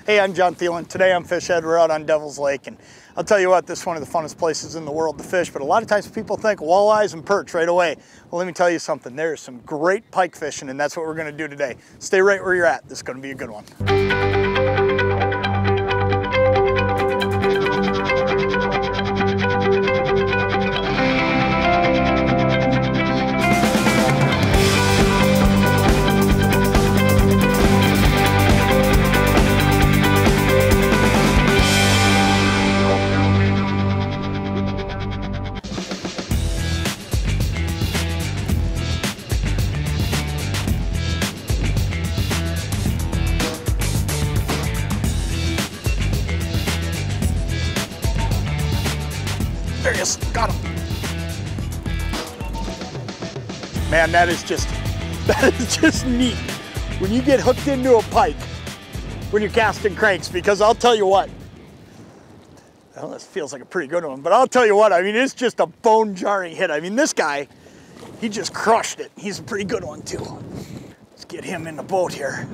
Hey, I'm Jon Thelen. Today I'm Fish Head. We're out on Devil's Lake, and I'll tell you what, this is one of the funnest places in the world to fish, but a lot of times people think walleyes and perch right away. Well, let me tell you something. There's some great pike fishing, and that's what we're going to do today. Stay right where you're at. This is going to be a good one. There he is, got him. Man, that is just neat when you get hooked into a pike when you're casting cranks, because I'll tell you what, well, this feels like a pretty good one, but I'll tell you what, I mean, it's just a bone-jarring hit. I mean, this guy, he just crushed it. He's a pretty good one too. Let's get him in the boat here.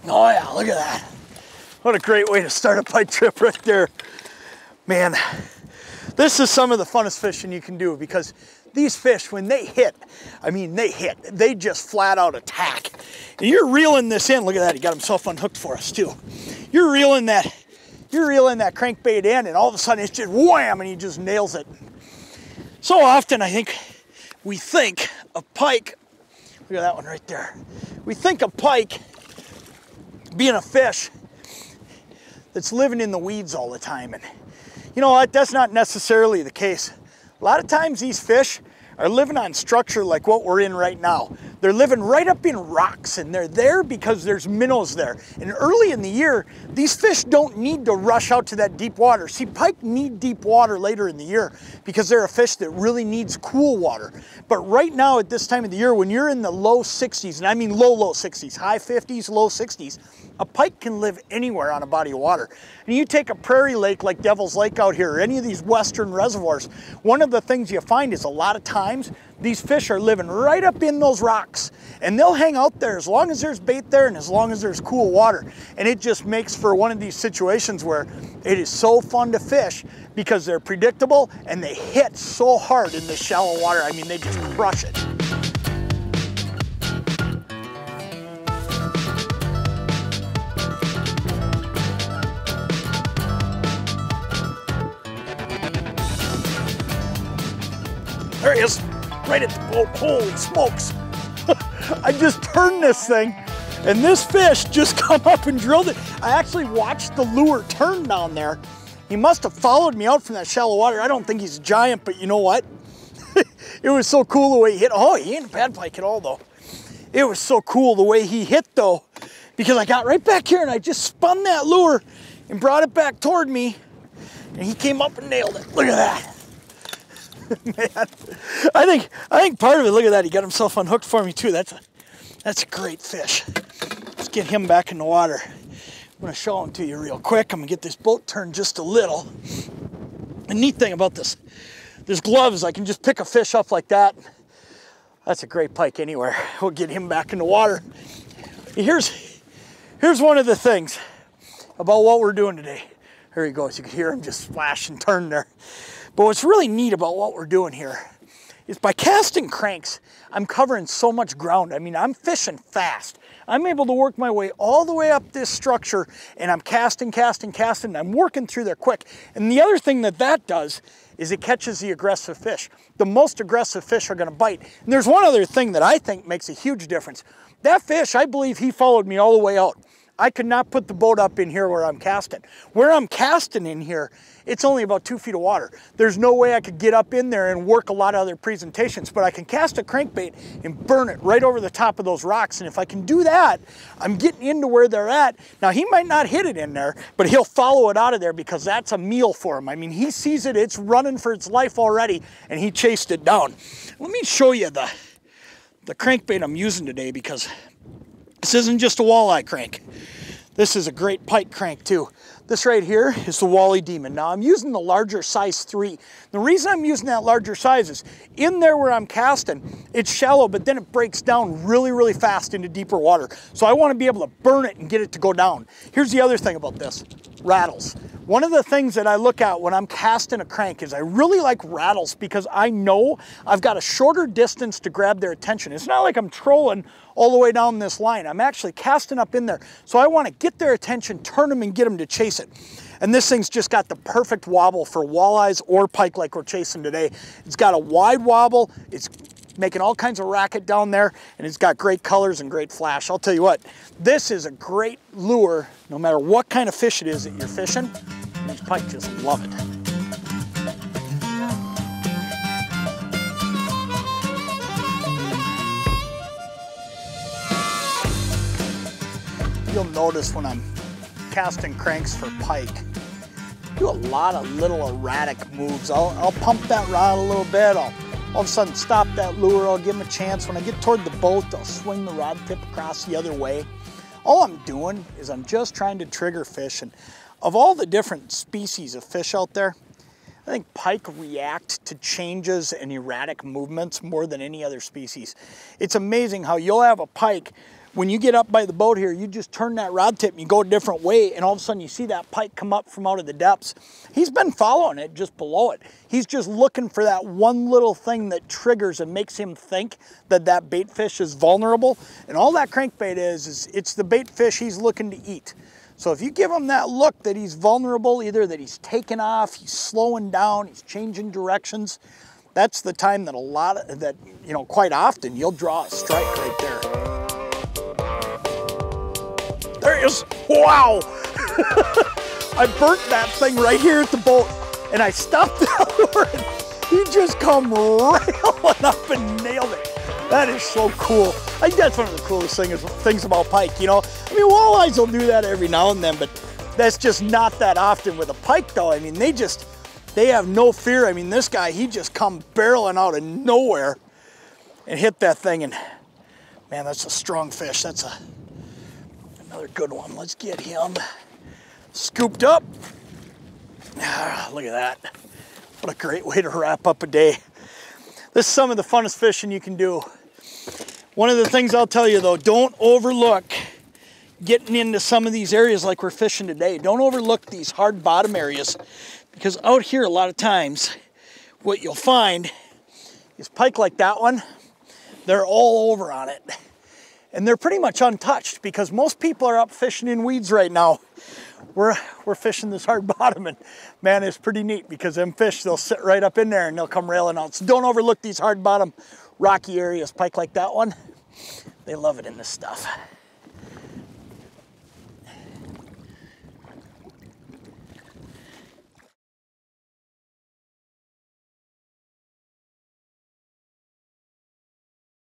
Oh yeah, look at that. What a great way to start a pike trip right there. Man, this is some of the funnest fishing you can do, because these fish, when they hit, I mean, they hit. They just flat out attack. And you're reeling this in. Look at that, he got himself unhooked for us too. You're reeling that crankbait in, and all of a sudden it's just wham, and he just nails it. So often I think we think of pike, look at that one right there. We think of pike being a fish that's living in the weeds all the time. And you know what, that's not necessarily the case. A lot of times these fish are living on structure like what we're in right now. They're living right up in rocks, and they're there because there's minnows there. And early in the year, these fish don't need to rush out to that deep water. See, pike need deep water later in the year because they're a fish that really needs cool water. But right now at this time of the year, when you're in the low 60s, and I mean low 60s, high 50s, low 60s, a pike can live anywhere on a body of water. And you take a prairie lake like Devil's Lake out here, or any of these western reservoirs, one of the things you find is a lot of times these fish are living right up in those rocks, and they'll hang out there as long as there's bait there and as long as there's cool water. And it just makes for one of these situations where it is so fun to fish because they're predictable and they hit so hard in this shallow water. I mean, they just crush it. There he is, right at the boat. Holy smokes. I just turned this thing, and this fish just come up and drilled it. I actually watched the lure turn down there. He must have followed me out from that shallow water. I don't think he's a giant, but you know what? It was so cool the way he hit. Oh, he ain't a bad pike at all, though. It was so cool the way he hit, though, because I got right back here and I just spun that lure and brought it back toward me, and he came up and nailed it. Look at that. Man, I think part of it, look at that, he got himself unhooked for me too. That's a great fish. Let's get him back in the water. I'm gonna show him to you real quick. I'm gonna get this boat turned just a little. The neat thing about this gloves, I can just pick a fish up like that. That's a great pike anywhere. We'll get him back in the water. Here's one of the things about what we're doing today. Here he goes, you can hear him just splash and turn there. But what's really neat about what we're doing here is by casting cranks, I'm covering so much ground. I mean, I'm fishing fast. I'm able to work my way all the way up this structure, and I'm casting, and I'm working through there quick. And the other thing that does is it catches the aggressive fish. The most aggressive fish are gonna bite. And there's one other thing that I think makes a huge difference. That fish, I believe he followed me all the way out. I could not put the boat up in here where I'm casting. Where I'm casting in here, it's only about 2 feet of water. There's no way I could get up in there and work a lot of other presentations, but I can cast a crankbait and burn it right over the top of those rocks. And if I can do that, I'm getting into where they're at. Now, he might not hit it in there, but he'll follow it out of there because that's a meal for him. I mean, he sees it, it's running for its life already, and he chased it down. Let me show you the crankbait I'm using today, because this isn't just a walleye crank. This is a great pike crank too. This right here is the Wally Demon. Now I'm using the larger size 3. The reason I'm using that larger size is in there where I'm casting, it's shallow, but then it breaks down really, really fast into deeper water. So I want to be able to burn it and get it to go down. Here's the other thing about this, rattles. One of the things that I look at when I'm casting a crank is I really like rattles because I know I've got a shorter distance to grab their attention. It's not like I'm trolling all the way down this line. I'm actually casting up in there. So I want to get their attention, turn them, and get them to chase it. And this thing's just got the perfect wobble for walleyes or pike like we're chasing today. It's got a wide wobble. It's making all kinds of racket down there, and it's got great colors and great flash. I'll tell you what, this is a great lure no matter what kind of fish it is that you're fishing. These pike just love it. You'll notice when I'm casting cranks for pike, I do a lot of little erratic moves. I'll pump that rod a little bit. I'll all of a sudden stop that lure. I'll give him a chance. When I get toward the boat, I'll swing the rod tip across the other way. All I'm doing is I'm just trying to trigger fish. And of all the different species of fish out there, I think pike react to changes and erratic movements more than any other species. It's amazing how you'll have a pike. When you get up by the boat here, you just turn that rod tip and you go a different way, and all of a sudden you see that pike come up from out of the depths. He's been following it just below it. He's just looking for that one little thing that triggers and makes him think that that bait fish is vulnerable. And all that crankbait is it's the bait fish he's looking to eat. So if you give him that look that he's vulnerable, either that he's taking off, he's slowing down, he's changing directions, that's the time that quite often you'll draw a strike right there. There he is. Wow. I burnt that thing right here at the boat, and I stopped the lure, and he just come railing up and nailed it. That is so cool. I think that's one of the coolest things about pike, you know. I mean, walleyes will do that every now and then, but that's just not that often with a pike, though. I mean, they have no fear. I mean, this guy, he just come barreling out of nowhere and hit that thing, and man, that's a strong fish. That's another good one. Let's get him scooped up. Look at that. What a great way to wrap up a day. This is some of the funnest fishing you can do. One of the things I'll tell you though, don't overlook getting into some of these areas like we're fishing today. Don't overlook these hard bottom areas, because out here a lot of times what you'll find is pike like that one, they're all over on it. And they're pretty much untouched because most people are up fishing in weeds right now. We're fishing this hard bottom, and man, it's pretty neat because them fish, they'll sit right up in there and they'll come railing out. So don't overlook these hard bottom rocky areas. Pike like that one, they love it in this stuff.